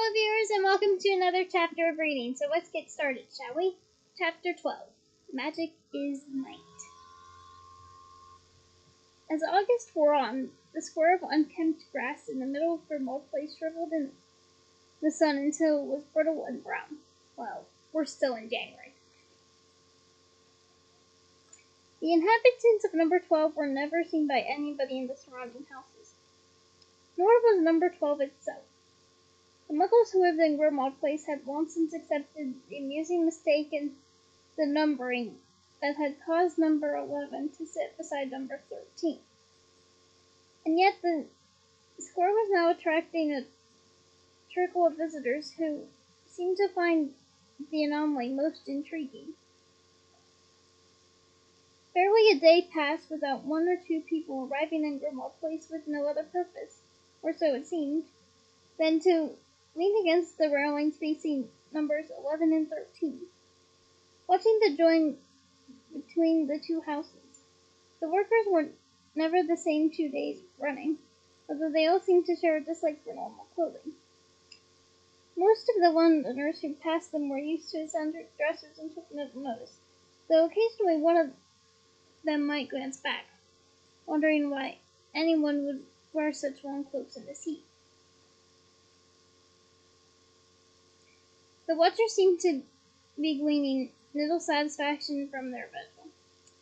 Hello viewers and welcome to another chapter of reading. So let's get started, shall we? Chapter 12. Magic is Might. As August wore on, the square of unkempt grass in the middle of Grimmauld Place shriveled in the sun until it was brittle and brown. Well, we're still in January. The inhabitants of number 12 were never seen by anybody in the surrounding houses, nor was number 12 itself. The Muggles who lived in Grimmauld Place had long since accepted the amusing mistake in the numbering that had caused number 11 to sit beside number 13. And yet the square was now attracting a trickle of visitors who seemed to find the anomaly most intriguing. Barely a day passed without one or two people arriving in Grimmauld Place with no other purpose, or so it seemed, than to lean against the railings facing numbers 11 and 13, watching the join between the two houses. The workers were never the same 2 days running, although they all seemed to share a dislike for normal clothing. Most of the Londoners who passed them were used to his undresses and took little notice, though occasionally one of them might glance back, wondering why anyone would wear such long cloaks in this heat. The watchers seemed to be gleaning little satisfaction from their vigil.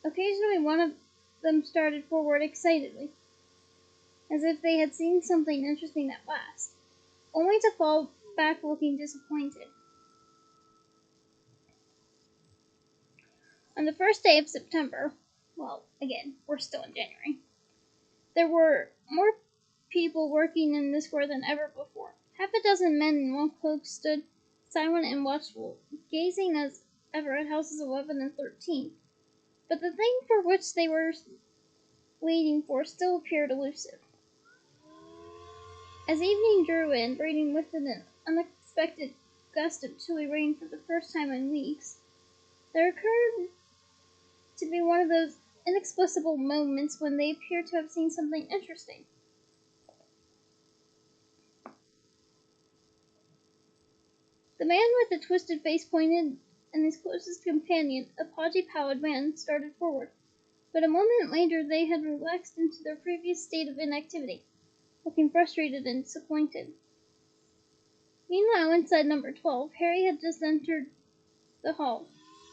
Occasionally one of them started forward excitedly, as if they had seen something interesting at last, only to fall back looking disappointed. On the first day of September, well, again, we're still in January, there were more people working in the square than ever before. Half a dozen men in long cloaks stood silent and watchful, gazing as ever at houses 11 and 13. But the thing for which they were waiting for still appeared elusive. As evening drew in, bringing with it an unexpected gust of chilly rain for the first time in weeks, there occurred to be one of those inexplicable moments when they appeared to have seen something interesting. The man with the twisted face pointed, and his closest companion, a podgy, pallid man, started forward. But a moment later they had relaxed into their previous state of inactivity, looking frustrated and disappointed. Meanwhile, inside number 12, Harry had just entered the hall.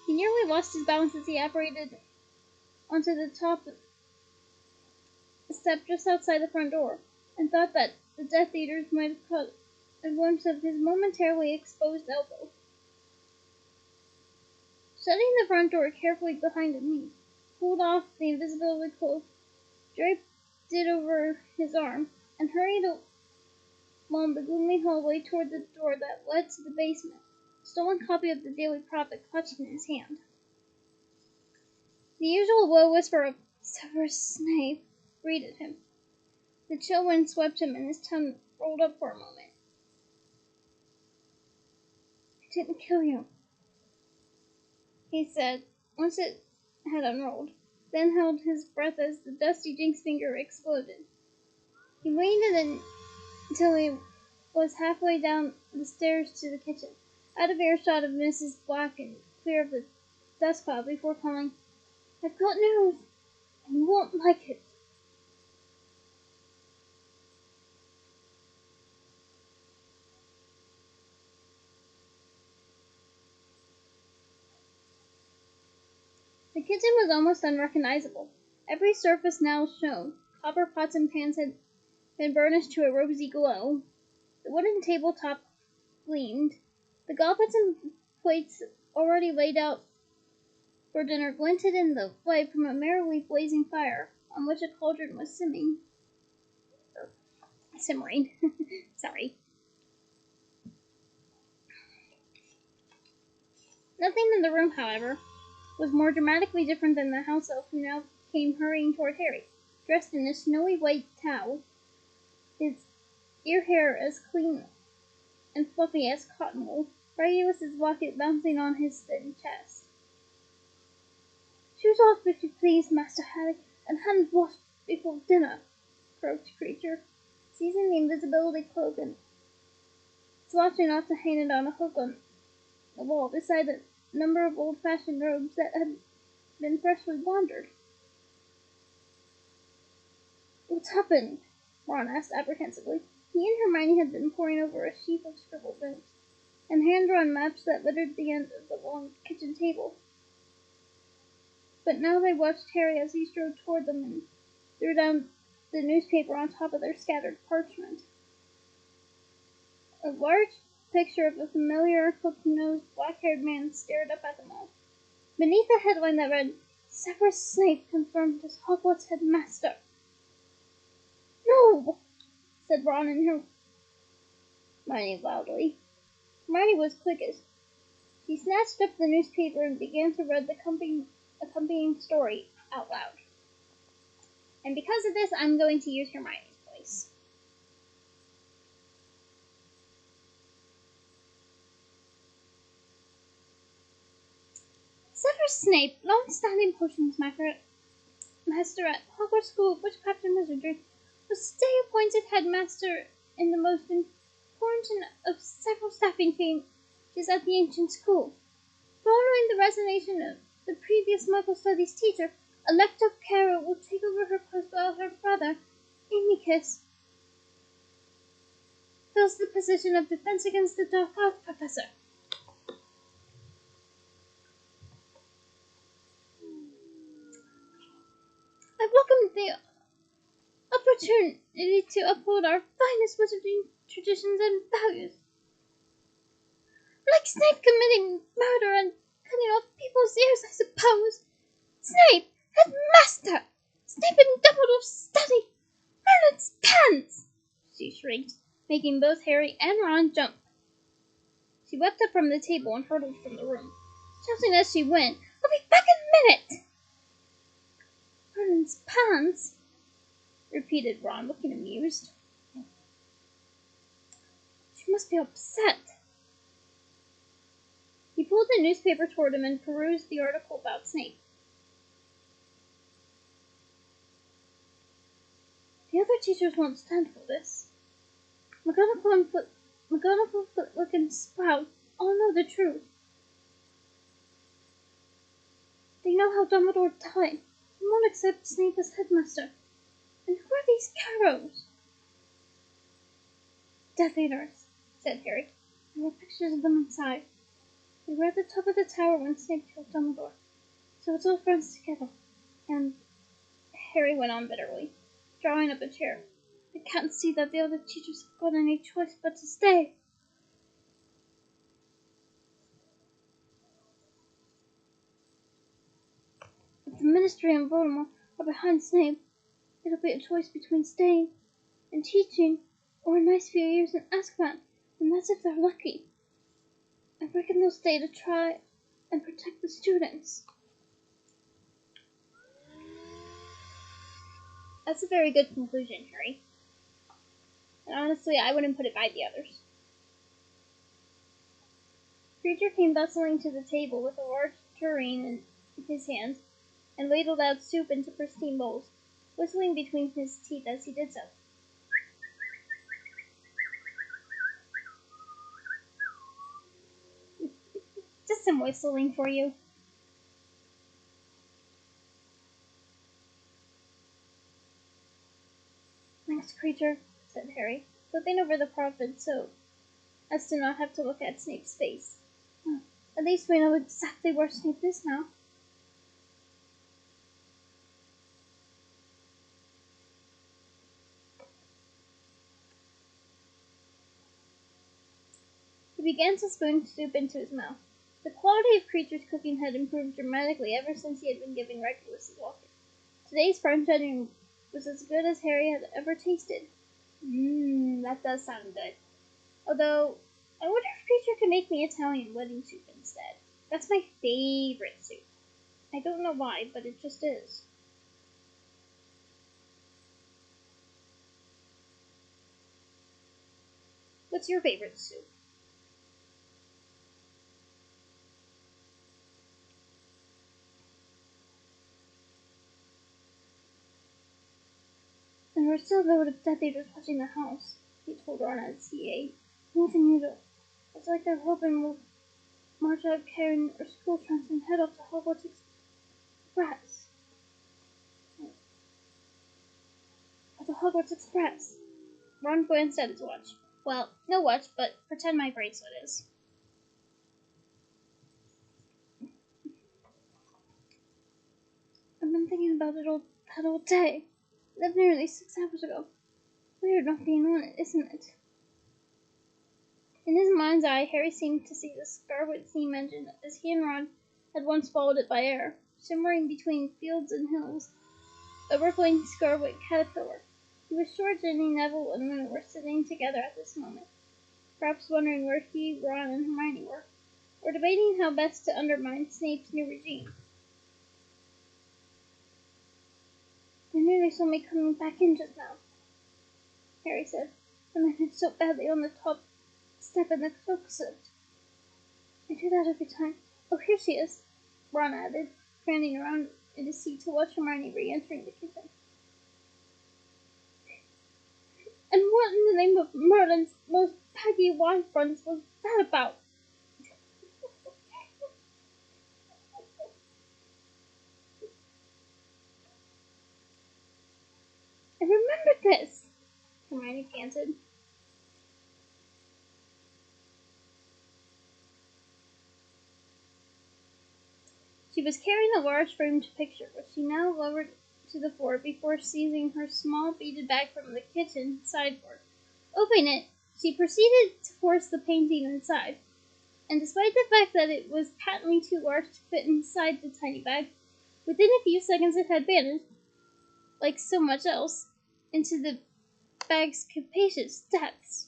He nearly lost his balance as he apparated onto the top step just outside the front door, and thought that the Death Eaters might have caught a glimpse of his momentarily exposed elbow. Shutting the front door carefully behind him, he pulled off the invisibility cloak, draped it over his arm, and hurried along the gloomy hallway toward the door that led to the basement, a stolen copy of the Daily Prophet clutched in his hand. The usual low whisper of "Severus Snape" greeted him. The chill wind swept him, and his tongue rolled up for a moment. "I didn't kill you," he said, once it had unrolled, then held his breath as the dusty Jinx finger exploded. He waited until he was halfway down the stairs to the kitchen, out of earshot of Mrs. Black and clear of the dust cloud, before calling, "I've got news, and you won't like it." The kitchen was almost unrecognizable. Every surface now shone. Copper pots and pans had been burnished to a rosy glow. The wooden tabletop gleamed. The goblets and plates already laid out for dinner glinted in the light from a merrily blazing fire, on which a cauldron was simmering. Sorry. Nothing in the room, however, was more dramatically different than the house elf who now came hurrying toward Harry, dressed in a snowy white towel, his ear hair as clean and fluffy as cotton wool, Regulus's locket bouncing on his thin chest. "Shoes off, if you please, Master Harry, and hands washed before dinner," croaked Creature, seizing the invisibility cloak and swatching off to hang it on a hook on the wall beside a number of old-fashioned robes that had been freshly laundered. "What's happened?" Ron asked apprehensively. He and Hermione had been poring over a sheaf of scribbled notes and hand-drawn maps that littered the end of the long kitchen table. But now they watched Harry as he strode toward them and threw down the newspaper on top of their scattered parchment. A large picture of a familiar, hook-nosed, black-haired man stared up at them all. Beneath a headline that read, "Severus Snape confirmed as Hogwarts headmaster." "No!" said Ron and Hermione loudly. Hermione was quickest. She snatched up the newspaper and began to read the accompanying story out loud. And because of this, I'm going to use Hermione's voice. Severus Snape, long-standing potions master at Hogwarts School of Witchcraft and Wizardry, was today appointed headmaster in the most important of several staffing changes at the ancient school. Following the resignation of the previous Muggle Studies teacher, Electa Carroll will take over her post while her brother, Amicus, fills the position of Defense Against the Dark Arts professor. I welcome the opportunity to uphold our finest wizarding traditions and values. Like Snape committing murder and cutting off people's ears, I suppose. Snape, headmaster! Snape and Dumbledore study! Merlin's pants! She shrieked, making both Harry and Ron jump. She leapt up from the table and hurtled from the room, shouting as she went, "I'll be back in a minute!" "Merlin's pants?" repeated Ron, looking amused. "She must be upset." He pulled the newspaper toward him and perused the article about Snape. "The other teachers won't stand for this. McGonagall, Flitwick, and Sprout all know the truth. They know how Dumbledore died, and won't accept Snape as headmaster. And who are these Carrows?" "Death Eaters," said Harry. "There were pictures of them inside. They were at the top of the tower when Snape killed Dumbledore. So it's all friends together. And," Harry went on bitterly, drawing up a chair, "I can't see that the other teachers have got any choice but to stay." "If the Ministry and Voldemort are behind Snape, it'll be a choice between staying and teaching or a nice few years in Azkaban, and that's if they're lucky. I reckon they'll stay to try and protect the students." "That's a very good conclusion, Harry. And honestly, I wouldn't put it by the others." Creature came bustling to the table with a large tureen in his hand, and ladled out soup into pristine bowls, whistling between his teeth as he did so. "Just some whistling for you." "Thanks, Creature," said Harry, flipping over the parchment so as to not have to look at Snape's face. "At least we know exactly where Snape is now." He began to spoon soup into his mouth. The quality of Creature's cooking had improved dramatically ever since he had been giving Regulus his walker. Today's French onion was as good as Harry had ever tasted. That does sound good. Although, I wonder if Creature can make me Italian wedding soup instead. That's my favorite soup. I don't know why, but it just is. What's your favorite soup? "There were still a load of Death Eaters watching the house," he told Ron as he ate. "More than usual. It's like they're hoping we'll march out carrying our school trunks and head off to Hogwarts Express. For the Hogwarts Express. Ron glanced at his watch. Well, no watch, but pretend my bracelet is. I've been thinking about it that all day. That's nearly 6 hours ago. Weird not being on it, isn't it? In his mind's eye, Harry seemed to see the Scarlet steam engine as he and Ron had once followed it by air, shimmering between fields and hills, a rippling scarlet caterpillar. He was sure Ginny, Neville, and Luna were sitting together at this moment, perhaps wondering where he, Ron, and Hermione were, or debating how best to undermine Snape's new regime. They nearly saw me coming back in just now, Harry said, and I hit so badly on the top step and the cloak slipped. I do that every time. Oh, here she is, Ron added, turning around in his seat to watch Hermione re-entering the kitchen. And what in the name of Merlin's most peggy wife runs was that about? I remembered this, Hermione panted. She was carrying a large framed picture, which she now lowered to the floor before seizing her small beaded bag from the kitchen sideboard. Opening it, she proceeded to force the painting inside, and despite the fact that it was patently too large to fit inside the tiny bag, within a few seconds it had vanished, like so much else, into the bag's capacious depths.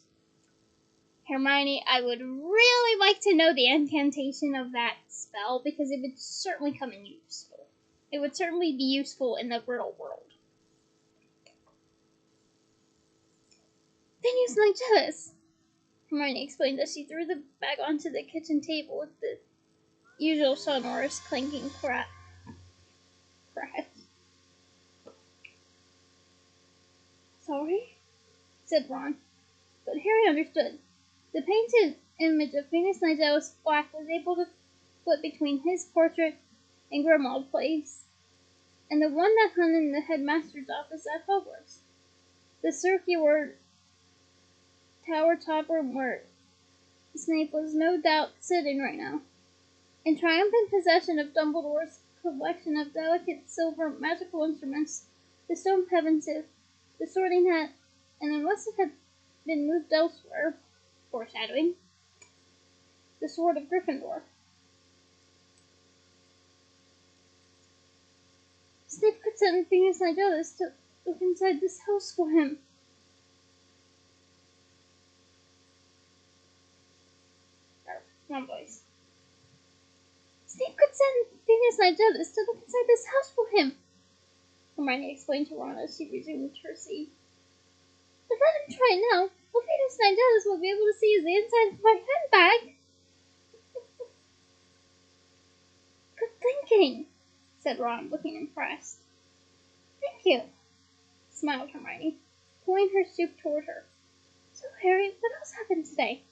Hermione, I would really like to know the incantation of that spell, because it would certainly come in useful. It would certainly be useful in the real world. Then use Nigelus, Hermione explained as she threw the bag onto the kitchen table with the usual sonorous clanking crash. Sorry? Said Ron, but Harry understood. The painted image of Venus Nigelus Black was able to flip between his portrait in Grimmauld Place and the one that hung in the headmaster's office at Hogwarts, the circular tower-top room where Snape was no doubt sitting right now, in triumphant possession of Dumbledore's collection of delicate silver magical instruments, the stone pensieve, the sorting hat, and unless it had been moved elsewhere, foreshadowing, the sword of Gryffindor. Snape could send Venus Nigelus to look inside this house for him. One voice. Snape could send Venus Nigelus to look inside this house for him, Hermione explained to Ron as she resumed her seat. But let him try it now. What Venus Nigelus will be able to see is the inside of my handbag. Good thinking, said Ron, looking impressed. Thank you, smiled Hermione, pulling her soup toward her. So, Harry, what else happened today?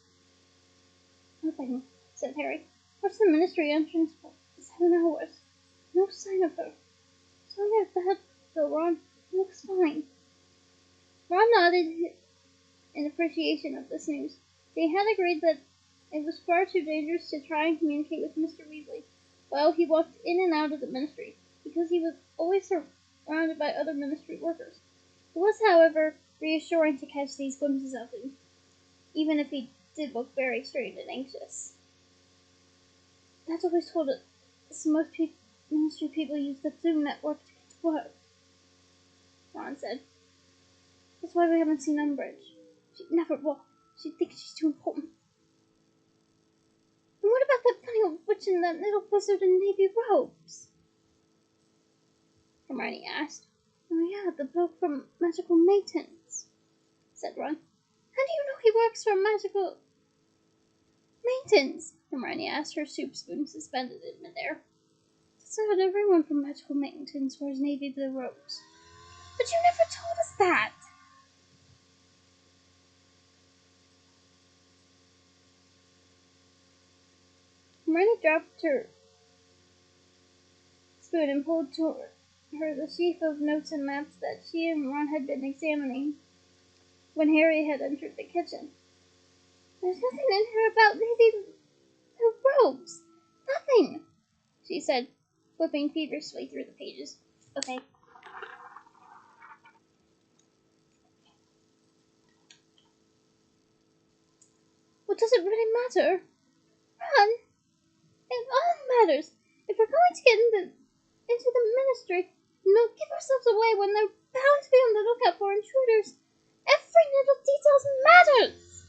Nothing, said Harry. Watched the ministry entrance for 7 hours. No sign of her. Sorry about that, though, Ron. Looks fine. Ron nodded in appreciation of this news. They had agreed that it was far too dangerous to try and communicate with Mr. Weasley while he walked in and out of the ministry, because he was always surrounded by other ministry workers. It was, however, reassuring to catch these glimpses of him, even if he did look very strained and anxious. Dad's always told us most ministry people use the Zoom network to get to work, Ron said. That's why we haven't seen Umbridge. She'd never will. She thinks she's too important. And what about that funny old witch and that little wizard in navy robes? Hermione asked. Oh yeah, the bloke from Magical Maintenance, said Ron. How do you know he works for Magical Maintenance? Hermione asked, her soup spoon suspended in midair. So that everyone from Magical Maintenance wears navy blue robes. But you never told us that. Hermione dropped her spoon and pulled toward her the sheaf of notes and maps that she and Ron had been examining when Harry had entered the kitchen. "There's nothing in here about leaving the robes. Nothing," she said, flipping feverishly through the pages. "Okay." "What does it really matter? Ron, it all matters. If we're going to get into the ministry, and not give ourselves away when they're bound to be on the lookout for intruders, every little detail matters.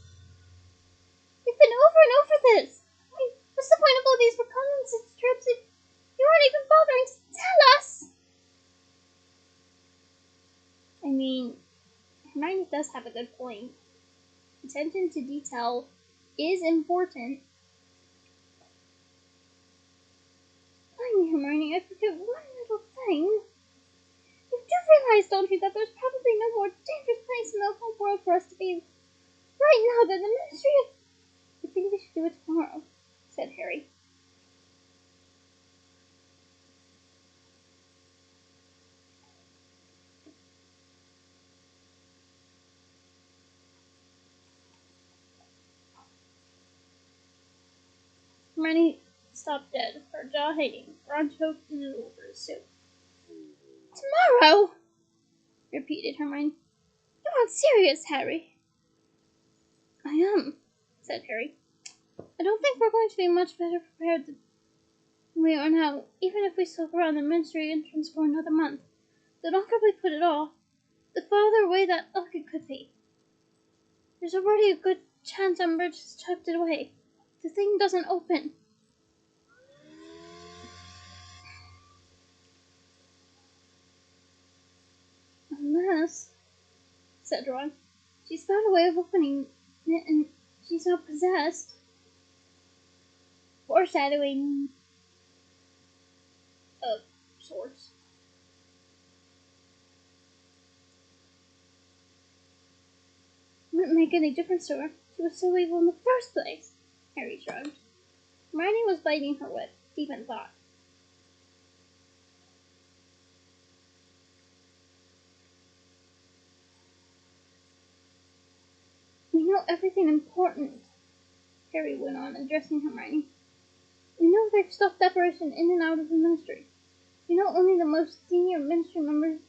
We've been over and over this. I mean, what's the point of all these reconnaissance trips if you aren't even bothering to tell us?" I mean, Hermione does have a good point. Attention to detail is important. Blimey, Hermione, I forget one little thing. You do realize, don't you, that there's probably no more dangerous place in the whole world for us to be right now than the Ministry of... "I think we should do it tomorrow," said Harry. Hermione stopped dead, her jaw hanging. Ron choked and it over his soup. "Tomorrow?" repeated Hermione. "You aren't serious, Harry." "I am," said Harry. "I don't think we're going to be much better prepared than we are now, even if we stuck around the ministry entrance for another month. The longer we put it off, the farther away that locket could be. There's already a good chance Umbridge has tucked it away. The thing doesn't open." "Unless," said Ron, "she's found a way of opening it and she's not possessed." Foreshadowing of sorts. "It wouldn't make any difference to her. She was so evil in the first place." Harry shrugged. Hermione was biting her lip, deep in thought. "We know everything important," Harry went on, addressing Hermione. "We know they've stopped apparition in and out of the ministry. We know only the most senior ministry members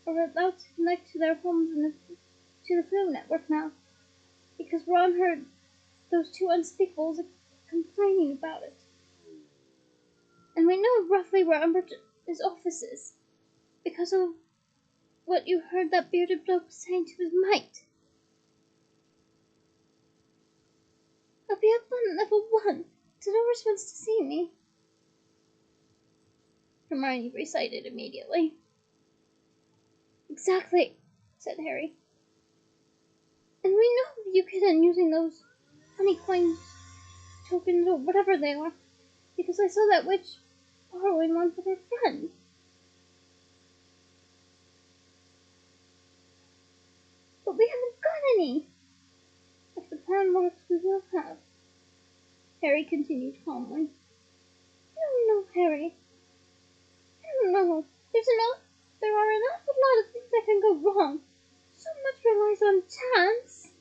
are allowed to connect to their homes and to the food network now, because Ron heard those two unspeakables complaining about it. And we know roughly where Umbridge's office is, because of what you heard that bearded bloke saying to his mate. I'll be up on level 1. Dolores wants to see me." Hermione recited immediately. "Exactly," said Harry. "And we know you get in using those honey coin tokens or whatever they are, because I saw that witch borrowing one from her friend. But we haven't got any. If the plan works, we will have," Harry continued calmly. "I don't know, Harry. I don't know. There are an awful lot of things that can go wrong. So much relies on chance."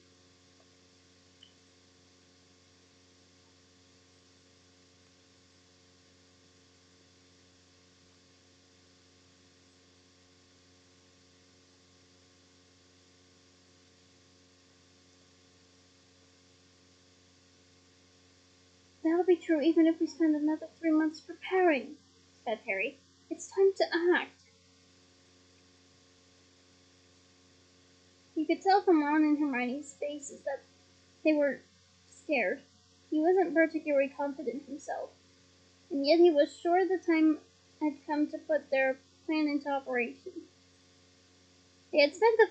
"That'll be true even if we spend another 3 months preparing," said Harry. "It's time to act." You could tell from Ron and Hermione's faces that they were scared. He wasn't particularly confident himself, and yet he was sure the time had come to put their plan into operation. They had spent the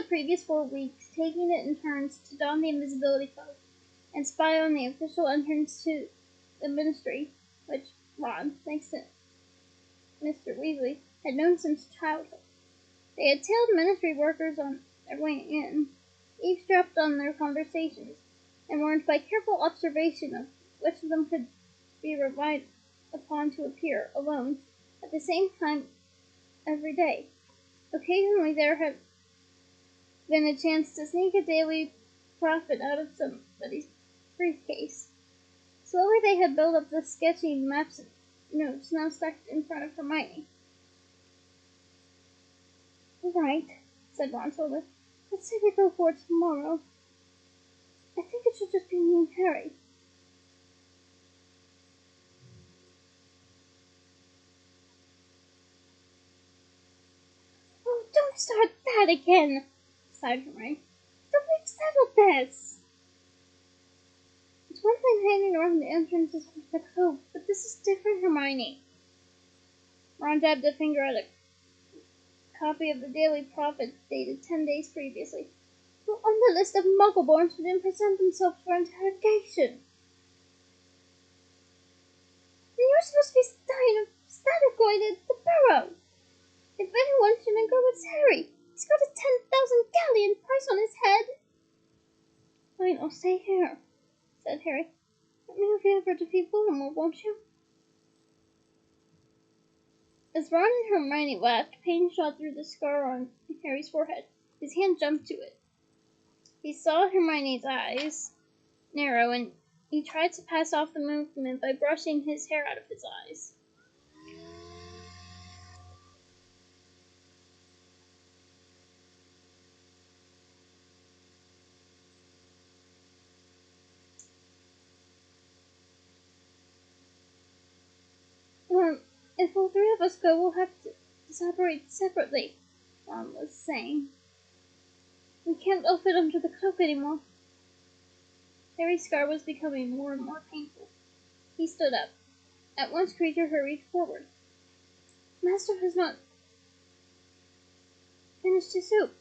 previous 4 weeks taking it in turns to don the invisibility cloak and spy on the official entrance to the ministry, which Ron, thanks to Mr. Weasley, had known since childhood. They had tailed ministry workers on their way in, eavesdropped on their conversations, and warned by careful observation of which of them could be relied upon to appear alone at the same time every day. Occasionally there had been a chance to sneak a daily profit out of somebody's briefcase. Slowly they had built up the sketchy maps and notes now stacked in front of Hermione. "All right," said Ron slowly. "Let's say we go for it tomorrow. I think it should just be me and Harry." "Oh, don't start that again," sighed Hermione. "Don't we've settled this." "It's one thing hanging around the entrances of the cove, but this is different, Hermione." Ron dabbed a finger at a copy of the Daily Prophet dated 10 days previously. "We're on the list of Muggleborns who didn't present themselves for interrogation. And you're supposed to be dying of spattergoid at the Burrow. If anyone shouldn't go, it's Harry. He's got a 10,000 galleon price on his head." "Fine, I'll stay here," said Harry. "Let me know if you ever defeat Voldemort, won't you?" As Ron and Hermione laughed, pain shot through the scar on Harry's forehead. His hand jumped to it. He saw Hermione's eyes narrow, and he tried to pass off the movement by brushing his hair out of his eyes. "Well, if all three of us go, we'll have to separate separately," Ron was saying. "We can't all fit under the cloak anymore." Harry's scar was becoming more and more painful. He stood up. At once Creature hurried forward. "Master has not finished his soup.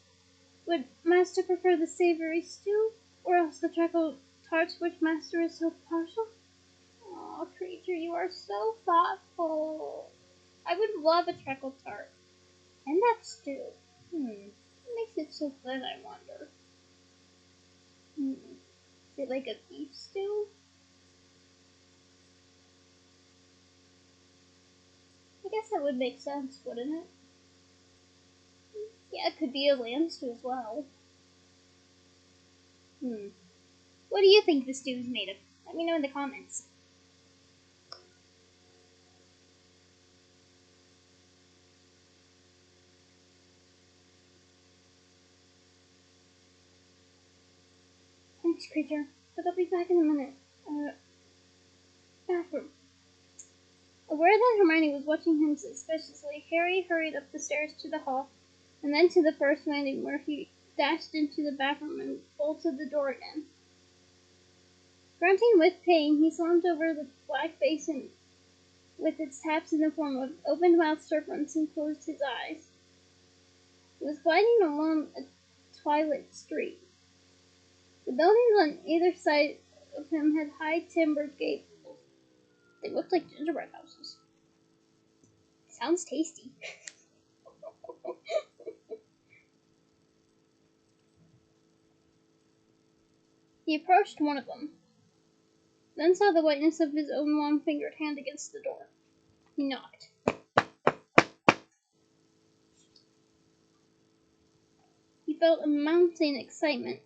Would Master prefer the savory stew, or else the treacle tarts which Master is so partial?" "Aw, Creature, you are so thoughtful. I would love a treacle tart. And that stew. What makes it so good, I wonder? Is it like a beef stew? I guess that would make sense, wouldn't it? Yeah, it could be a lamb stew as well. What do you think the stew is made of? Let me know in the comments." "Thanks, Creature, but I'll be back in a minute. Bathroom." Aware that Hermione was watching him suspiciously, Harry hurried up the stairs to the hall, and then to the first landing, where he dashed into the bathroom and bolted the door again. Grunting with pain, he slammed over the black basin with its taps in the form of open-mouthed serpents and closed his eyes. He was gliding along a twilit street. The buildings on either side of him had high timbered gables. They looked like gingerbread houses. Sounds tasty. He approached one of them, then saw the whiteness of his own long-fingered hand against the door. He knocked. He felt a mounting excitement.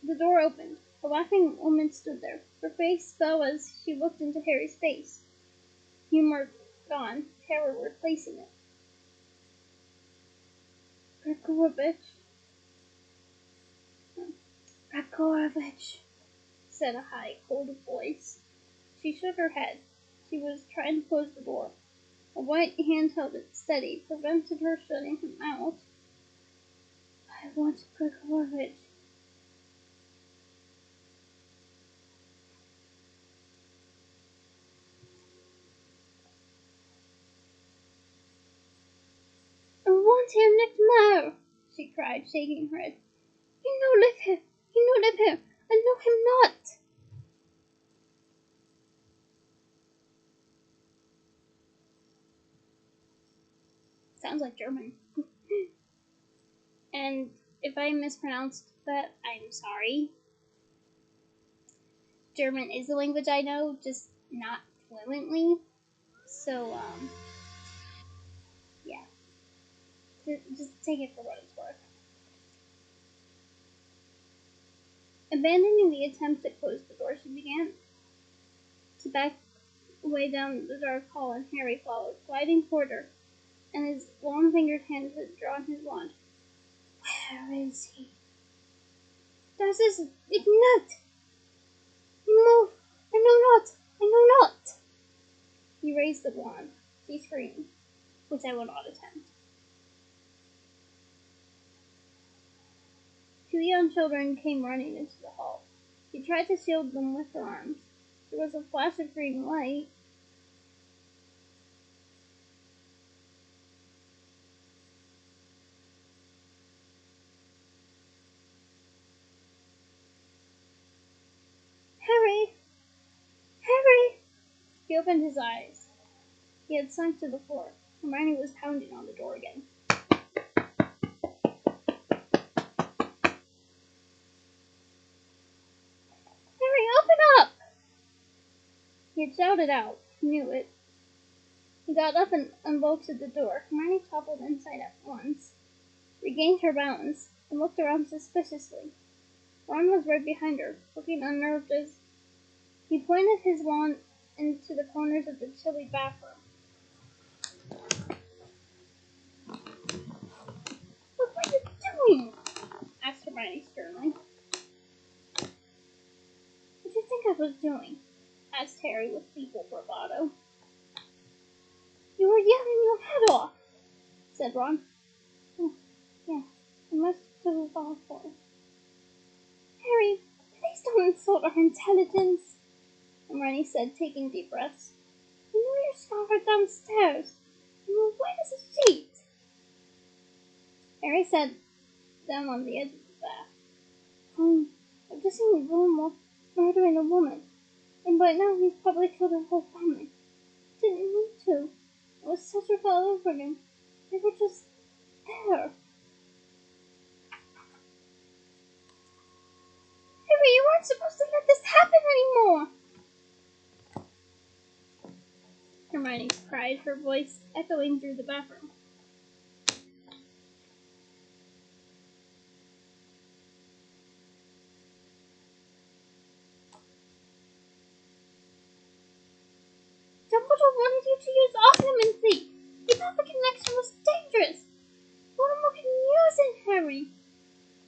The door opened. A laughing woman stood there. Her face fell as she looked into Harry's face. Humor gone, terror replacing it. "Gregorovitch, Gregorovitch," said a high, cold voice. She shook her head. She was trying to close the door. A white hand held it steady, prevented her shutting him out. "I want Gregorovitch." "I want him next tomorrow," she cried, shaking her head. "You no live here. You no live here. I know him not." Sounds like German. And if I mispronounced but I'm sorry. German is a language I know, just not fluently. So, yeah. Just take it for what it's worth. Abandoning the attempt to close the door, she began to back away down the dark hall, and Harry followed, gliding toward her, and his long-fingered hand had drawn his wand. Where is he? Das ist ignite! Move! I know not! I know not! He raised the wand. She screamed, which I will not attempt. Two young children came running into the hall. She tried to shield them with her arms. There was a flash of green light. Harry! Harry! He opened his eyes. He had sunk to the floor. Hermione was pounding on the door again. Harry, open up! He had shouted out. He knew it. He got up and unbolted the door. Hermione toppled inside at once, regained her balance, and looked around suspiciously. Ron was right behind her, looking unnerved as he pointed his wand into the corners of the chilly bathroom. Look what you're doing! Asked Hermione sternly. What do you think I was doing? Asked Harry with feeble bravado. You were yelling your head off, said Ron. Oh, yeah, I must have been awful. Harry, please don't insult our intelligence, Hermione said, taking deep breaths. You know your scarf downstairs, and your white as a sheet. Harry sat down on the edge of the bath. I've just seen Ron murdering a woman, and by now he's probably killed her whole family. Didn't mean to. It was such a all over again. They were just there. Harry, you weren't supposed to let this happen anymore! Hermione cried, her voice echoing through the bathroom. Dumbledore wanted you to use occlumency. He thought the connection was dangerous. Voldemort can use it, Harry.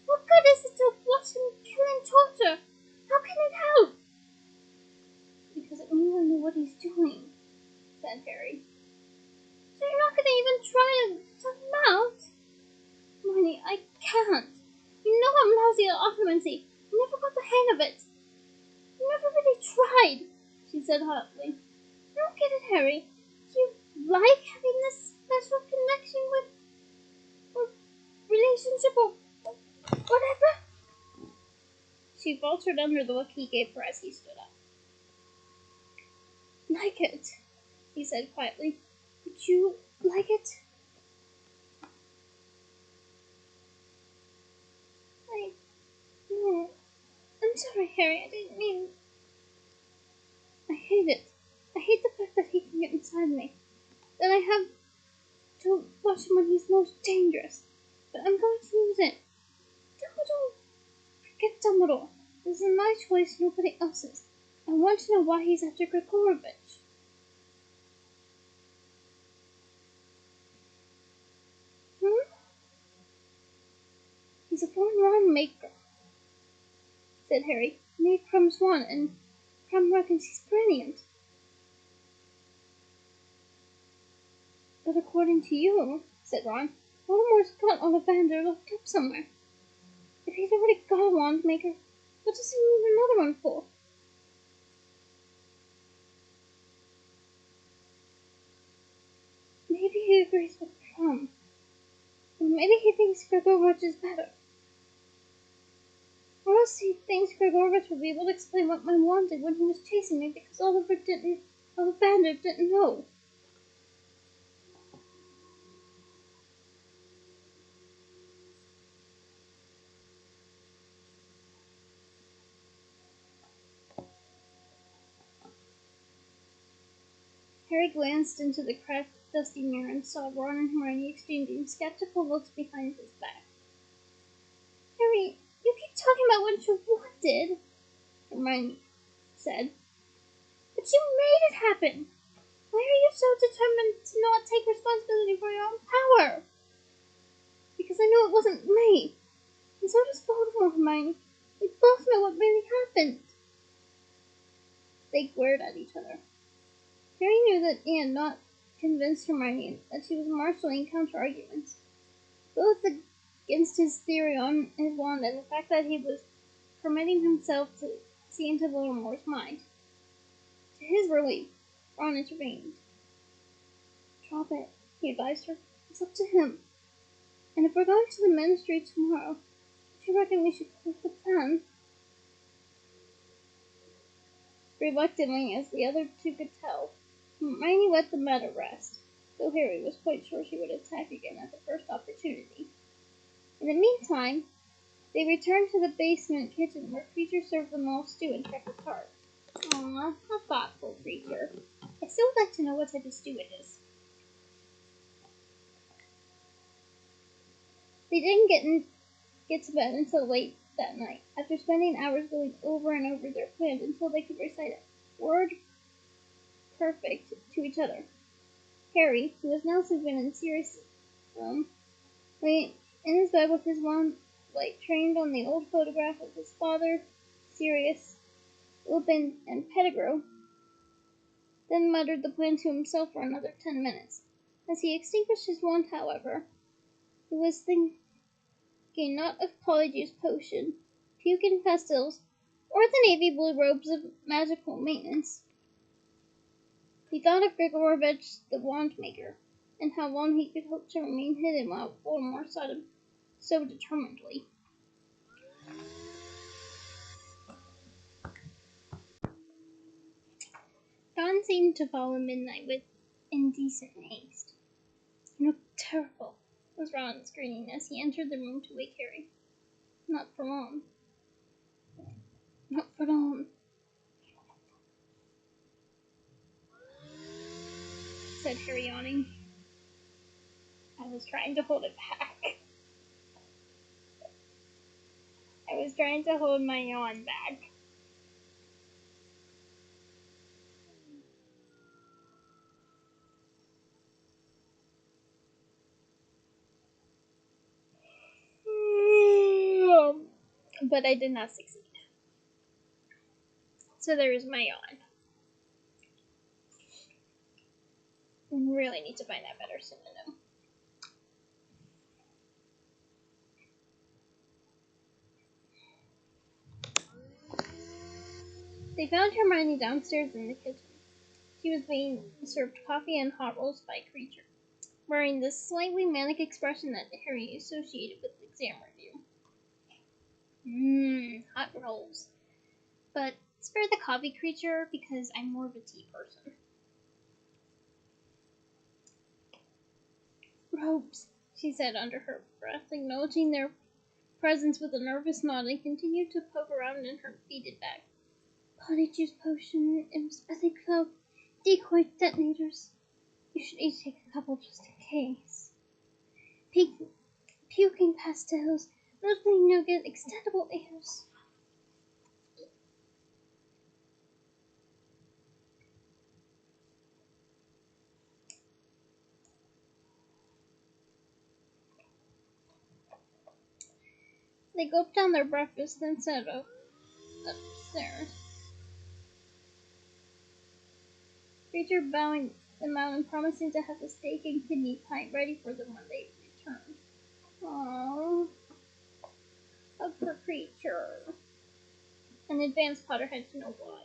What good is it to watch him kill and torture? How can it help? Because it means I know what he's doing, said Harry. So you're not going to even try to shut him out? Hermione, I can't. You know I'm lousy at occlumency. I never got the hang of it. You never really tried, she said hotly. I don't get it, Harry. Do you like having this special connection with, or relationship, or whatever? She faltered under the look he gave her as he stood up. Like it, he said quietly. Would you like it? No. I'm sorry, Harry. I didn't mean. I hate it. I hate the fact that he can get inside me. That I have to watch him when he's most dangerous. But I'm going to use it. Dumbledore! Forget Dumbledore. This is my choice, nobody else's. I want to know why he's after Gregorovitch. He's a born wand maker, said Harry. He made Crum's wand, and Crum reckons he's brilliant. But according to you, said Ron, Voldemort's got Ollivander locked up somewhere. If he's already got a wand maker, what does he need another one for? Maybe he agrees with Crum. Or maybe he thinks Gregorovitch is better. Or else he thinks Gregorovitch will be able to explain what my wand did when he was chasing me because Ollivander didn't know. glanced into the cracked, dusty mirror and saw Ron and Hermione exchanging skeptical looks behind his back. Harry, you keep talking about what you wanted, Hermione said. But you made it happen. Why are you so determined to not take responsibility for your own power? Because I knew it wasn't me. And so does Voldemort, Hermione. We both know what really happened. They glared at each other. Harry knew that he had not convinced Hermione that she was marshalling counter-arguments, both against his theory on his wand and the fact that he was permitting himself to see into Voldemort's mind. To his relief, Ron intervened. Drop it, he advised her. It's up to him. And if we're going to the ministry tomorrow, do you reckon we should go with the plan? Reluctantly, as the other two could tell, Hermione let the matter rest, though Harry was quite sure she would attack again at the first opportunity. In the meantime, they returned to the basement kitchen where Creature served them all stew and checked tart. Aw, how thoughtful, Creature. I still would like to know what type of stew it is. They didn't get to bed until late that night, after spending hours going over and over their plans until they could recite it word perfect to each other. Harry, who was now sleeping in Sirius' room, lay in his bed with his wand light trained on the old photograph of his father, Sirius, Lupin, and Pettigrew, then muttered the plan to himself for another 10 minutes. As he extinguished his wand, however, he was thinking not of Polyjuice Potion, pukin pastils, or the navy blue robes of magical maintenance. He thought of Grigorovitch the Wand Maker, and how long he could hope to remain hidden while Voldemort sought him so determinedly. Dawn seemed to follow midnight with indecent haste. "You look terrible," was Ron's greeting as he entered the room to wake Harry. "Not for long. Not for long," said Harry, yawning. I was trying to hold it back. I was trying to hold my yawn back. But I did not succeed. So there is my yawn. I really need to find that better synonym. They found Hermione downstairs in the kitchen. She was being served coffee and hot rolls by Creature, wearing the slightly manic expression that Harry associated with the exam review. Hot rolls. But spare the coffee, Creature, because I'm more of a tea person. Robes, she said under her breath, acknowledging their presence with a nervous nod, and continued to poke around in her beaded bag. Polyjuice Potion, empathic cloak, decoy detonators. You should each take a couple just in case. Puking pastels, nosebleed nougat, extendable airs. They gulped down their breakfast, then set off upstairs. Creature bowing them out and promising to have the steak and kidney pie ready for them when they returned. Aww. A poor Creature. An advanced Potterhead to know why.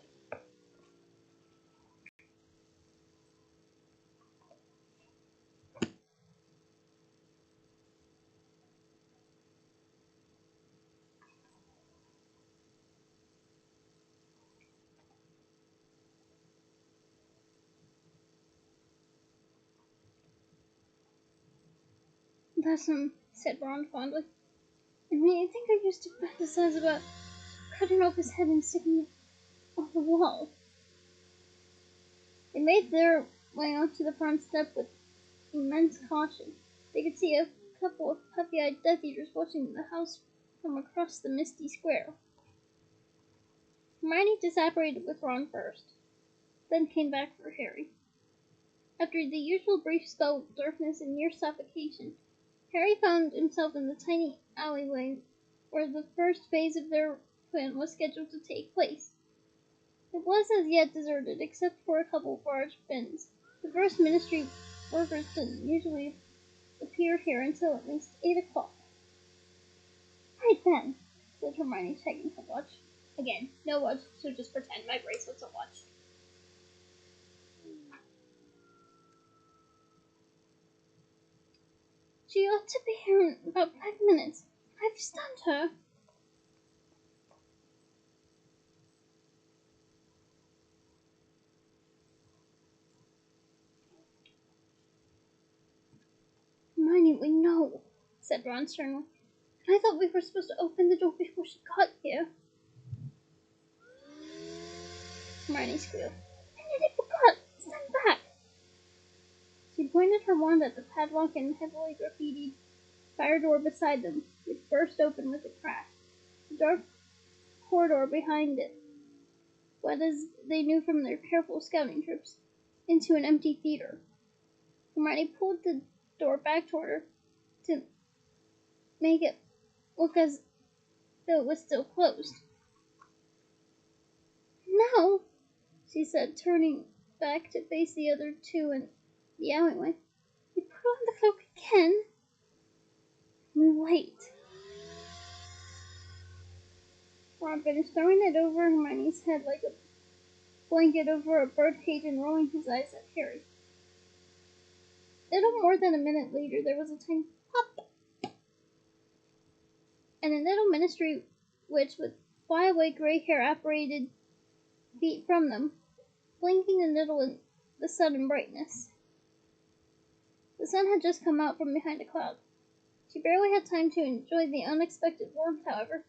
Bless him, said Ron fondly. I mean, I think I used to fantasize about cutting off his head and sticking it on the wall. They made their way onto the front step with immense caution. They could see a couple of puffy-eyed Death Eaters watching the house from across the misty square. Hermione disapparated with Ron first, then came back for Harry. After the usual brief spell of darkness and near suffocation, Harry found himself in the tiny alleyway where the first phase of their plan was scheduled to take place. It was as yet deserted except for a couple of large bins. The first ministry workers didn't usually appear here until at least 8 o'clock. Right then, said Hermione, checking her watch. Again, no watch, so just pretend my bracelet's a watch. She ought to be here in about 5 minutes. I've stunned her. Hermione, we know, said Ron sternly. And I thought we were supposed to open the door before she got here. Hermione squealed. I nearly forgot. Stand back. She pointed her wand at the padlock and heavily graffitied fire door beside them, which burst open with a crash. The dark corridor behind it led, as they knew from their careful scouting trips, into an empty theater. Hermione pulled the door back toward her to make it look as though it was still closed. No, she said, turning back to face the other two in the alleyway. You put on the cloak again? We wait. Ron finished throwing it over Hermione's head like a blanket over a birdcage and rolling his eyes at Harry. Little more than a minute later, there was a tiny pop, and a little ministry witch with flyaway gray hair apparated feet from them, blinking a little in the sudden brightness. The sun had just come out from behind a cloud. She barely had time to enjoy the unexpected warmth, however,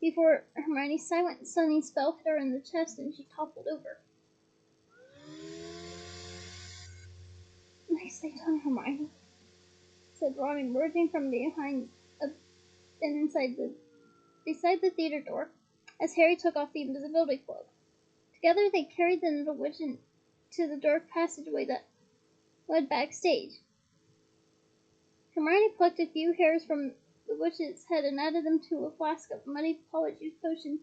before Hermione's silent sunny spell hit her in the chest and she toppled over. Nicely done, Hermione, said Ron, emerging from behind a bin beside the theater door, as Harry took off the invisibility cloak. Together they carried the little witch into the dark passageway that led backstage. Hermione plucked a few hairs from the witch's head and added them to a flask of muddy polyjuice potion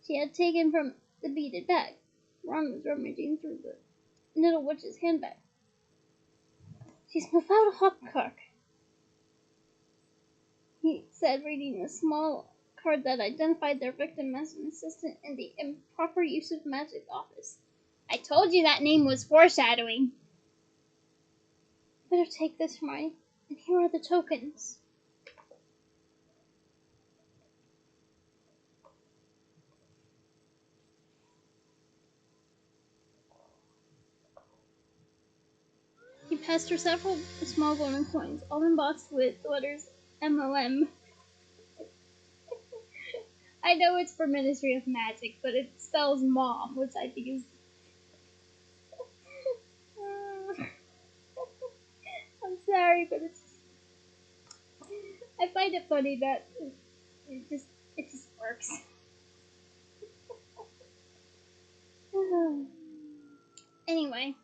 she had taken from the beaded bag. Ron was rummaging through the little witch's handbag. She's without a hopcock, he said, reading a small card that identified their victim as an assistant in the improper use of magic office. I told you that name was foreshadowing. Better take this, Hermione, and here are the tokens. He passed her several small golden coins, all embossed with the letters MOM. I know it's for Ministry of Magic, but it spells mom, which I think is... I'm sorry, but it's... I find it funny that it just works. Anyway.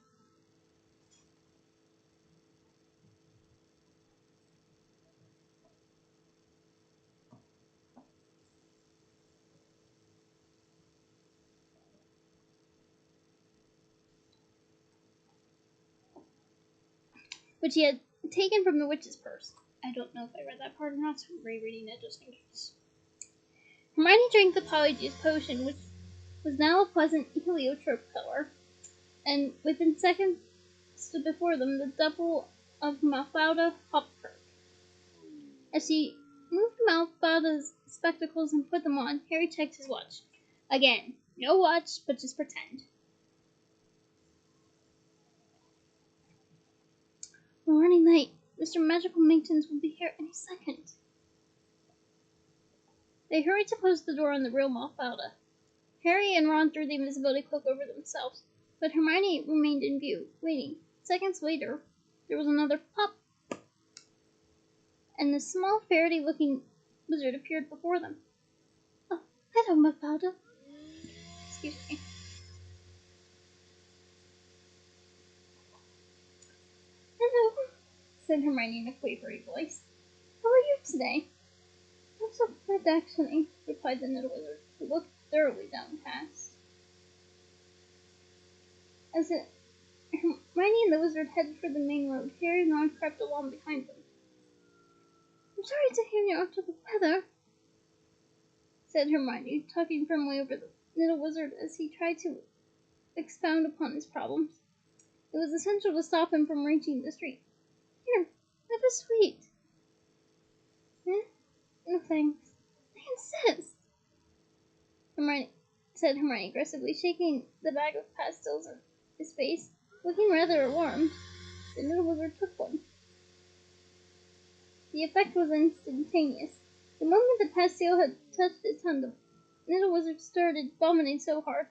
Which he had taken from the witch's purse. I don't know if I read that part or not, so I'm rereading it just in case. Hermione drank the polyjuice potion, which was now a pleasant heliotrope color, and within seconds stood before them the double of Mafalda Hopkirk. As she moved Mafalda's spectacles and put them on, Harry checked his watch. Again, no watch, but just pretend. Morning light. Mr. Magical Maintenance will be here any second. They hurried to close the door on the real Mafalda. Harry and Ron threw the invisibility cloak over themselves, but Hermione remained in view, waiting. Seconds later, there was another pop, and a small fairy-looking wizard appeared before them. Oh, hello, Mafalda. Excuse me. Hello, said Hermione in a quavery voice. How are you today? Not so bad, actually, replied the little wizard, who looked thoroughly downcast. As Hermione and the wizard headed for the main road, Harry and Ron crept along behind them. I'm sorry to hear you're under the weather, said Hermione, talking firmly over the little wizard as he tried to expound upon his problems. It was essential to stop him from reaching the street. Here, have a sweet. Eh? No thanks. I insist, Hermione said Hermione aggressively, shaking the bag of pastils in his face, looking rather alarmed. The little wizard took one. The effect was instantaneous. The moment the pastille had touched his tongue, the little wizard started vomiting so hard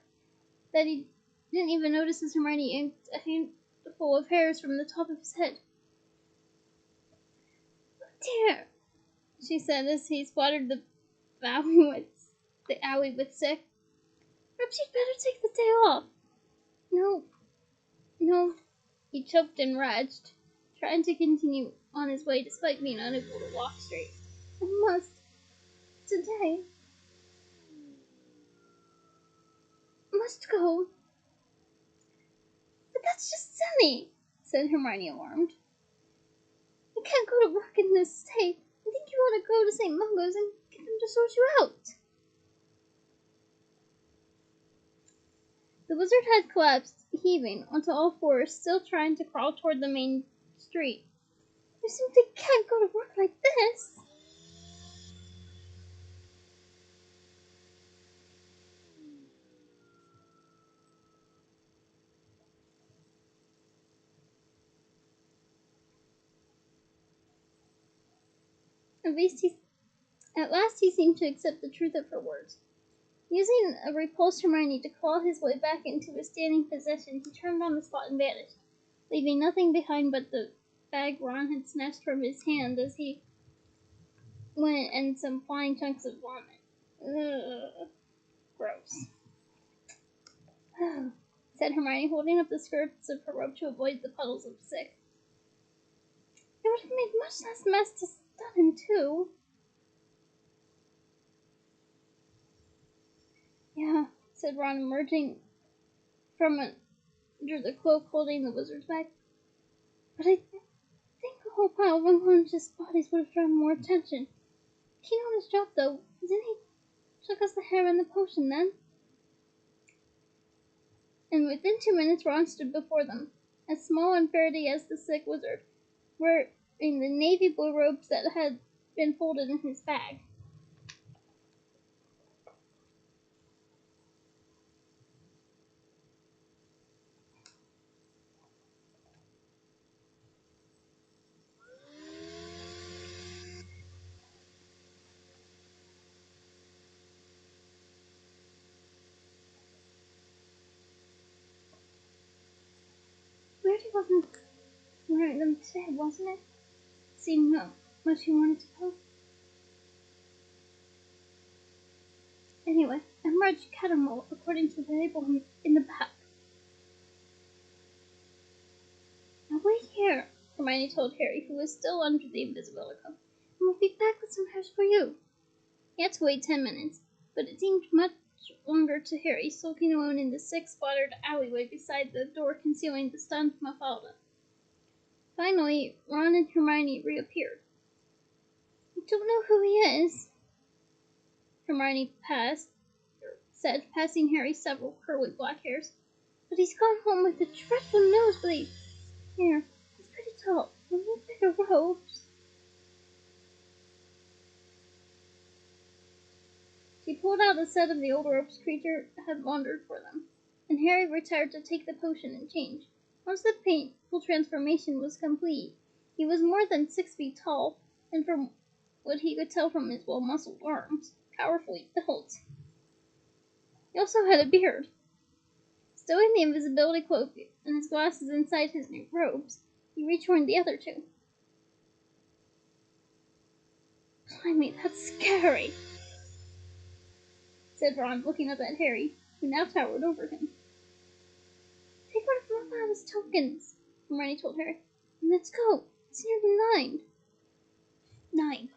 that he didn't even notice as Hermione inked a handful of hairs from the top of his head. Oh dear, she said as he splattered the alley with sick. Perhaps you'd better take the day off. No, he choked and raged, trying to continue on his way despite being unable to walk straight. I must. Today. Must go. But that's just silly, said Hermione, alarmed. You can't go to work in this state. I think you ought to go to St. Mungo's and get them to sort you out. The wizard had collapsed, heaving onto all fours, still trying to crawl toward the main street. You simply can't go to work like this. At last he seemed to accept the truth of her words. Using a repulsed Hermione to claw his way back into his standing position, he turned on the spot and vanished, leaving nothing behind but the bag Ron had snatched from his hand as he went and some flying chunks of vomit. Ugh, gross, said Hermione, holding up the skirts of her robe to avoid the puddles of sick. It would have made much less mess to stun him, too. Yeah, said Ron, emerging from under the cloak holding the wizard's bag. But I think a whole pile of unconscious bodies would have drawn more attention. Keen on his job, though. Didn't he chuck us the hair and the potion then? And within 2 minutes Ron stood before them, as small and fairy as the sick wizard, wearing the navy blue robes that had been folded in his bag. Weird he wasn't wearing them today, wasn't it? Seeing how much he wanted to go. Anyway, I'm Reg Catamole, according to the label in the back. Now wait here, Hermione told Harry, who was still under the invisibility cloak, and we'll be back with some hairs for you. He had to wait 10 minutes, but it seemed much longer to Harry, sulking alone in the sick-splattered alleyway beside the door concealing the stunned Mafalda. Finally, Ron and Hermione reappeared. I don't know who he is, Hermione said, passing Harry several curly black hairs. But he's gone home with a dreadful nosebleed. Here, he's pretty tall. We need bigger robes. She pulled out a set of the old ropes creature had laundered for them, and Harry retired to take the potion and change. Once the painful transformation was complete, he was more than 6 feet tall, and from what he could tell from his well-muscled arms, powerfully built. He also had a beard. Stowing the invisibility cloak and his glasses inside his new robes, he rejoined the other two. Blimey, that's scary, said Ron, looking up at Harry, who now towered over him. Take one of Mama's tokens, Hermione told Harry. And let's go. It's nearly 9. 9.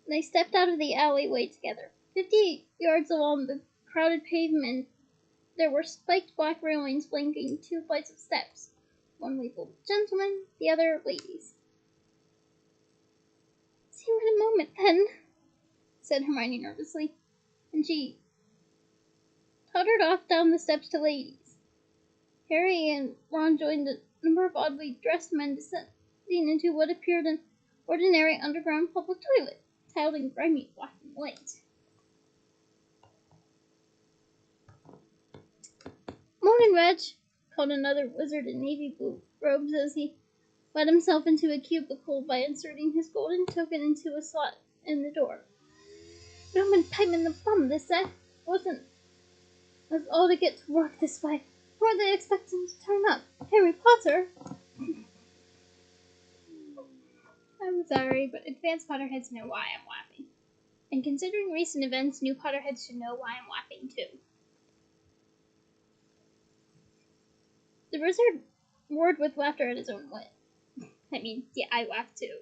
They stepped out of the alleyway together. 50 yards along the crowded pavement, there were spiked black railings flanking 2 flights of steps. One labeled gentlemen, the other ladies. See you in a moment, then, said Hermione nervously, and she tottered off down the steps to ladies. Harry and Ron joined a number of oddly dressed men descending into what appeared an ordinary underground public toilet, tiled in grimy black and white. Morning, Reg, called another wizard in navy blue robes as he let himself into a cubicle by inserting his golden token into a slot in the door. Roman payment the bum, this wasn't us all to get to work this way. Who are they expecting to turn up? Harry Potter? I'm sorry, but advanced Potterheads know why I'm laughing. And considering recent events, new Potterheads should know why I'm laughing too. The wizard roared with laughter at his own wit. I mean, yeah, I laughed too.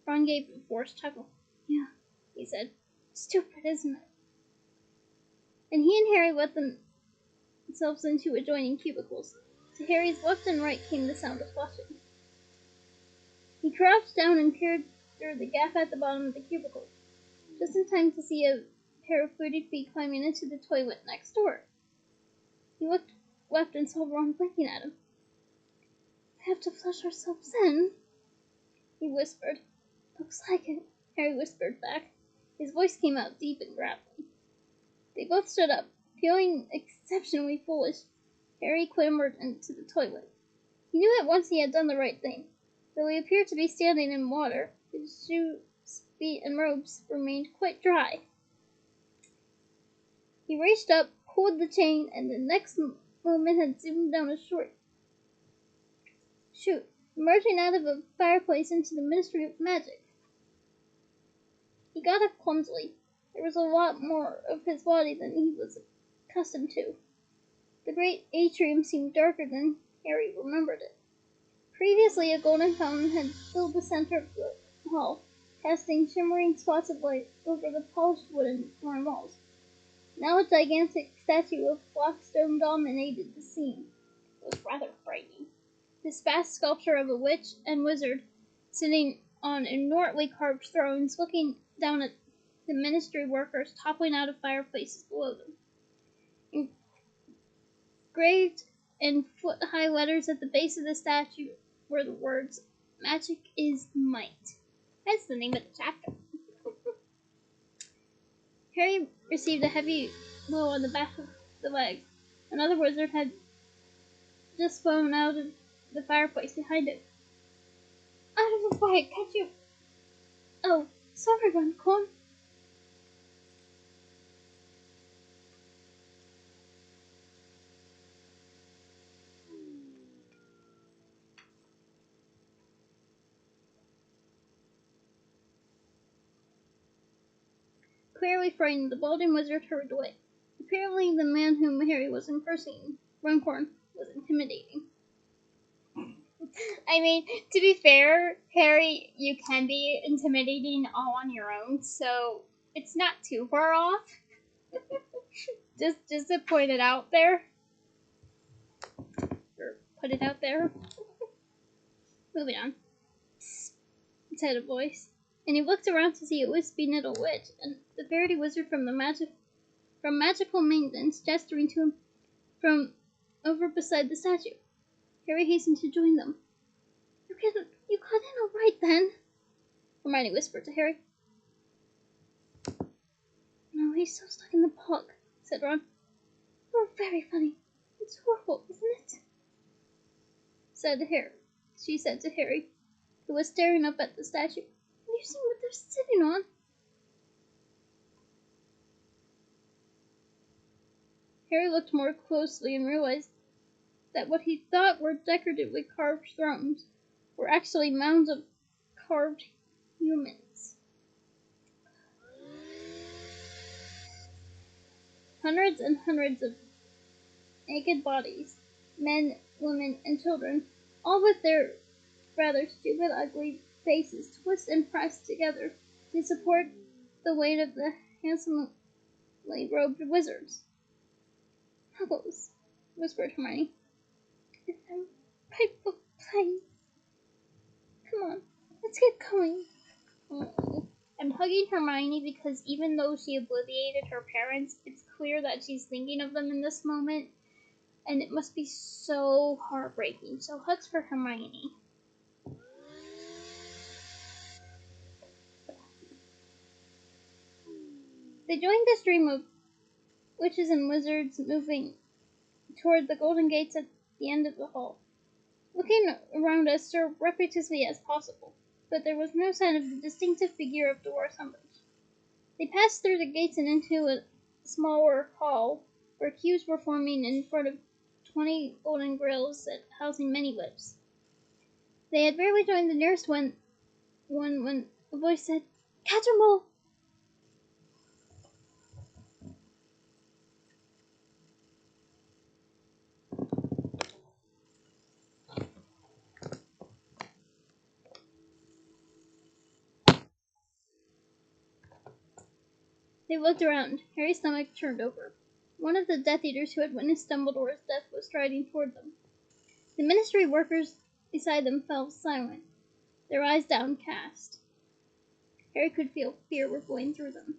Ron gave a forced chuckle. Yeah, he said. Stupid, isn't it? And he and Harry let themselves into adjoining cubicles. To Harry's left and right came the sound of flushing. He crouched down and peered through the gap at the bottom of the cubicle, just in time to see a pair of booted feet climbing into the toilet next door. He looked left and saw Ron blinking at him. We have to flush ourselves in, he whispered. Looks like it, Harry whispered back. His voice came out deep and gravelly. They both stood up, feeling exceptionally foolish. Harry clambered into the toilet. He knew at once he had done the right thing. Though he appeared to be standing in water, his shoes, feet, and robes remained quite dry. He reached up, pulled the chain, and the next moment had zoomed down a short chute, emerging out of a fireplace into the Ministry of Magic. He got up clumsily. There was a lot more of his body than he was accustomed to. The great atrium seemed darker than Harry remembered it. Previously, a golden fountain had filled the center of the hall, casting shimmering spots of light over the polished wooden walls. Now a gigantic statue of black stone dominated the scene. It was rather frightening. This vast sculpture of a witch and wizard sitting on inordinately carved thrones, looking down at the ministry workers toppling out of fireplaces below them. Engraved in foot-high letters at the base of the statue were the words, "Magic is might." That's the name of the chapter. Harry received a heavy blow on the back of the leg. Another wizard had just flown out of the fireplace behind him. Out of the way, catch you! Oh, sorry, Runcorn. Clearly frightened, the balding wizard hurried away. Apparently, the man whom Harry was impersonating, Runcorn, was intimidating. I mean, to be fair, Harry, you can be intimidating all on your own, so it's not too far off. just to point it out there. Or put it out there. Moving on, said a voice, and he looked around to see a wispy Niddle witch and the Verity wizard from magical maintenance gesturing to him from over beside the statue. Harry hastened to join them. You got in all right then, Hermione whispered to Harry. No, he's still stuck in the bog, said Ron. You're very funny. It's horrible, isn't it? She said to Harry, who was staring up at the statue. Have you seen what they're sitting on? Harry looked more closely and realized that what he thought were decoratively carved thrones were actually mounds of carved humans. Hundreds and hundreds of naked bodies, men, women, and children, all with their rather stupid, ugly faces twisted and pressed together to support the weight of the handsomely robed wizards. Muggles, whispered Hermione. It's a frightful place. Come on, let's get going. Oh. I'm hugging Hermione because even though she obliviated her parents, it's clear that she's thinking of them in this moment, and it must be so heartbreaking. So hugs for Hermione. They joined the stream of witches and wizards moving toward the golden gates at the end of the hall, looking around as surreptitiously as possible, but there was no sign of the distinctive figure of Dolores Umbridge. They passed through the gates and into a smaller hall where queues were forming in front of 20 golden grills housing many lips. They had barely joined the nearest one when a voice said, "Catch 'em all!" They looked around. Harry's stomach turned over. One of the Death Eaters who had witnessed Dumbledore's death was striding toward them. The Ministry workers beside them fell silent, their eyes downcast. Harry could feel fear going through them.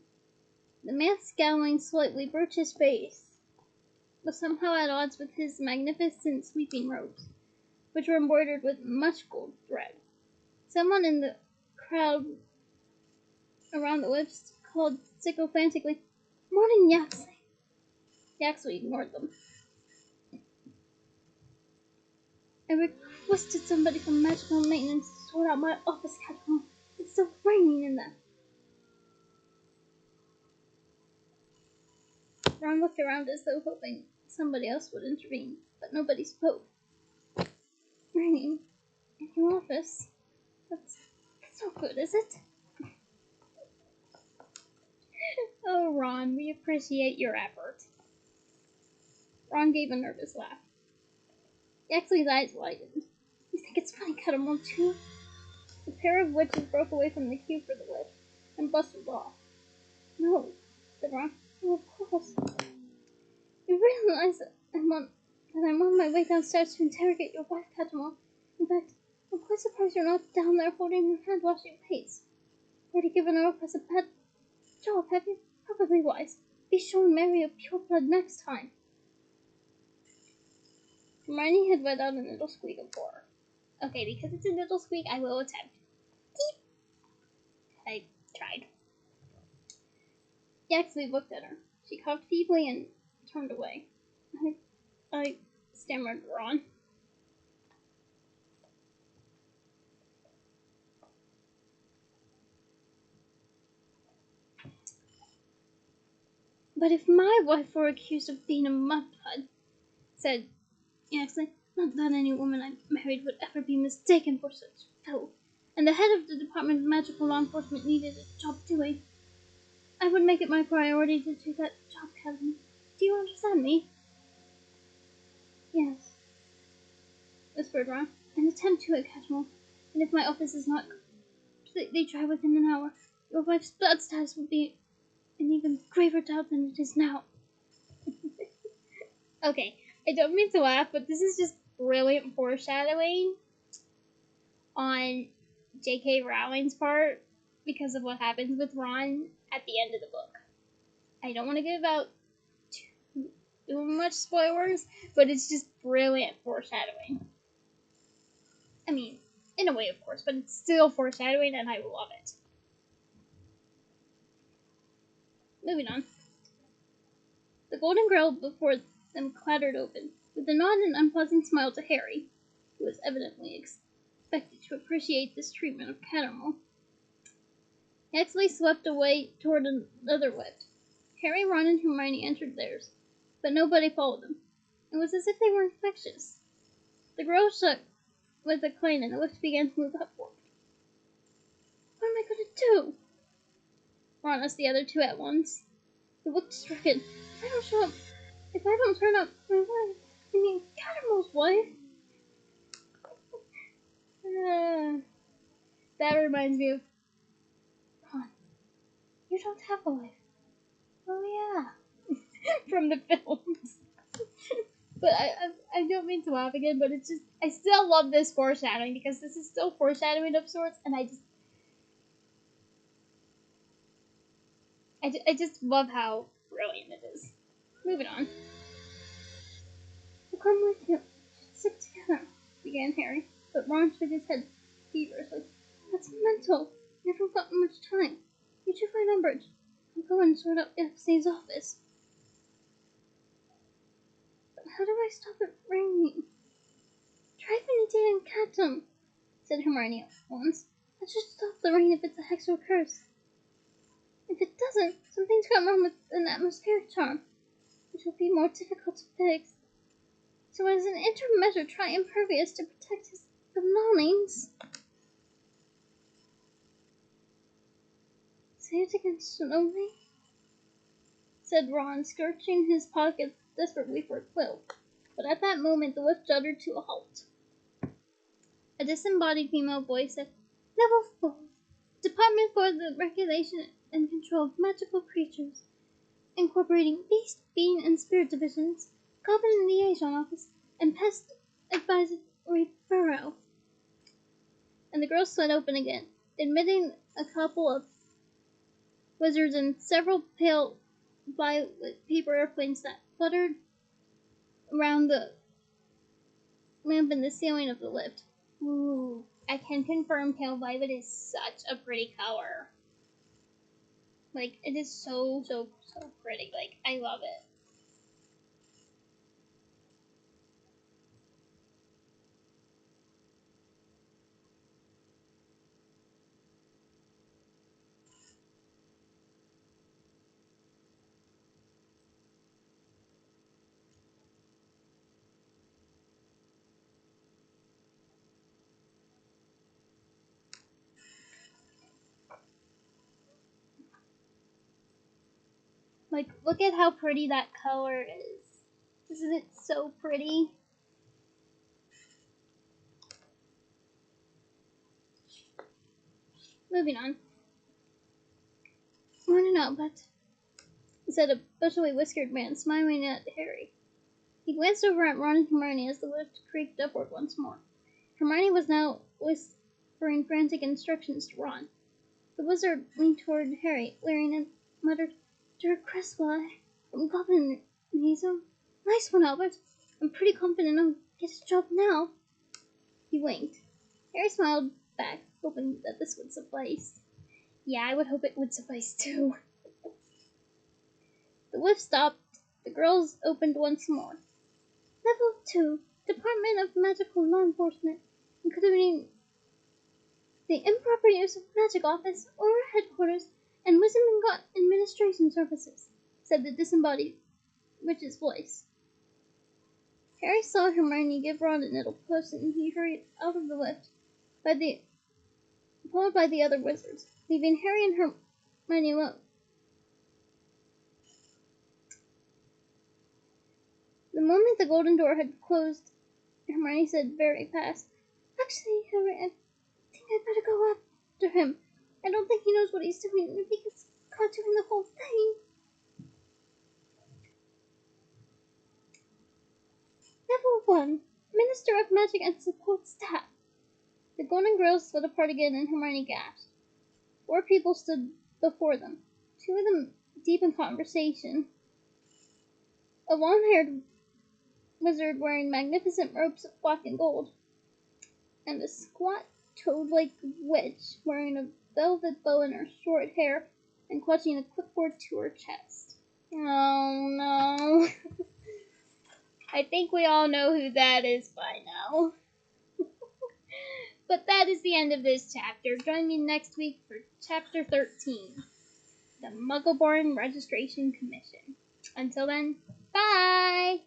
The man, scowling slightly, broached his face, was somehow at odds with his magnificent sweeping robes, which were embroidered with much gold thread. Someone in the crowd around the lips called sycophantically, "Morning, Yaxley!" Yaxley ignored them. "I requested somebody from Magical Maintenance to sort out my office catalog. It's still raining in there." Ron looked around as though hoping somebody else would intervene, but nobody spoke. "Raining in your office? That's not good, is it?" "Oh, Ron, we appreciate your effort." Ron gave a nervous laugh. Yaxley's eyes widened. "You think it's funny, Cattermole, too?" The pair of witches broke away from the queue for the lift and bustled off. "No," said Ron. "Oh, of course. You realize that I'm on my way downstairs to interrogate your wife, Cattermole. In fact, I'm quite surprised you're not down there holding her hand while she waits. Already given her up as a bad job, have you? Probably wise. Be sure and marry a pureblood next time." Hermione had let out a little squeak of horror. Okay, because it's a little squeak, I will attempt. Deep. I tried. Yaxley looked at her. She coughed feebly and turned away. I stammered Ron. "But if my wife were accused of being a mudblood," said Yaxley, "not that any woman I married would ever be mistaken for such filth. And the head of the Department of Magical Law Enforcement needed a job doing. I would make it my priority to do that job, Kevin. Do you understand me?" "Yes," whispered Ron, "and attend to it, Cattermole. And if my office is not completely dry within an hour, your wife's blood status will be in even graver doubt than it is now." Okay, I don't mean to laugh, but this is just brilliant foreshadowing on J.K. Rowling's part because of what happens with Ron at the end of the book. I don't want to give out too much spoilers, but it's just brilliant foreshadowing. I mean, in a way, of course, but it's still foreshadowing, and I love it. Moving on. The golden grill before them clattered open, with a nod and unpleasant smile to Harry, who was evidently expected to appreciate this treatment of Cattermole. Yaxley swept away toward another lift. Harry, Ron, and Hermione entered theirs. but nobody followed them. It was as if they were infectious. The girl shook with a clang and the lift began to move upward. What am I going to do? Ron asked the other two at once. They looked stricken. If I don't turn up, my wife, Cattermole's wife. That reminds me of Ron. You don't have a wife. Oh yeah, from the films. But I don't mean to laugh again, but it's just I still love this foreshadowing because this is still foreshadowing of sorts, and I just love how brilliant it is. Moving on. I'll come with you. Sit together, began Harry, but Ron shook his head feverishly. That's mental. You haven't got much time. You two find Umbridge. I'll go and sort out FC's office. But how do I stop it raining? Try Finity and Catum, said Hermione at once. That should stop the rain if it's a hex or curse. If it doesn't, something's gone wrong with an atmospheric charm, which will be more difficult to fix. So as an interim measure, try Impervious to protect his belongings. Say it again slowly, said Ron, searching his pockets desperately for a quill. But at that moment the lift juddered to a halt. A disembodied female voice said, Level 4, Department for the Regulation and Control of Magical Creatures, incorporating Beast, Being, and Spirit Divisions, Goblin Liaison Office, and Pest Advisory Bureau. And the girls slid open again, admitting a couple of wizards and several pale violet paper airplanes that fluttered around the lamp in the ceiling of the lift. Ooh, I can confirm pale violet is such a pretty color. Like, it is so pretty. Like, I love it. Like, look at how pretty that color is. Isn't it so pretty? Moving on. I want to know, but said a bushily whiskered man, smiling at Harry. He glanced over at Ron and Hermione as the lift creaked upward once more. Hermione was now whispering frantic instructions to Ron. The wizard leaned toward Harry, leering and muttered, Dirk Cresswell from Goblin Liaison. Nice one, Albert. I'm pretty confident I'll get a job now. He winked. Harry smiled back, hoping that this would suffice. Yeah, I would hope it would suffice too. The lift stopped. The girls opened once more. Level 2, Department of Magical Law Enforcement, including the Improper Use of Magic Office, Aura Headquarters, and Wisdom and God Administration Services, said the disembodied witch's voice. Harry saw Hermione give Ron a little push, and he hurried out of the lift, followed by the other wizards, leaving Harry and Hermione alone. The moment the golden door had closed, Hermione said very fast, Actually, Harry, I think I'd better go after him. I don't think he knows what he's doing, and if he gets caught doing the whole thing. Level 1, Minister of Magic and Support Staff. The Golden Girls split apart again, and Hermione gasped. 4 people stood before them, 2 of them deep in conversation. A long-haired wizard wearing magnificent robes of black and gold, and a squat, toad-like witch wearing a velvet bow in her short hair and clutching a clipboard to her chest. Oh no. I think we all know who that is by now. But that is the end of this chapter. Join me next week for chapter 13, the Muggleborn Registration Commission. Until then, Bye!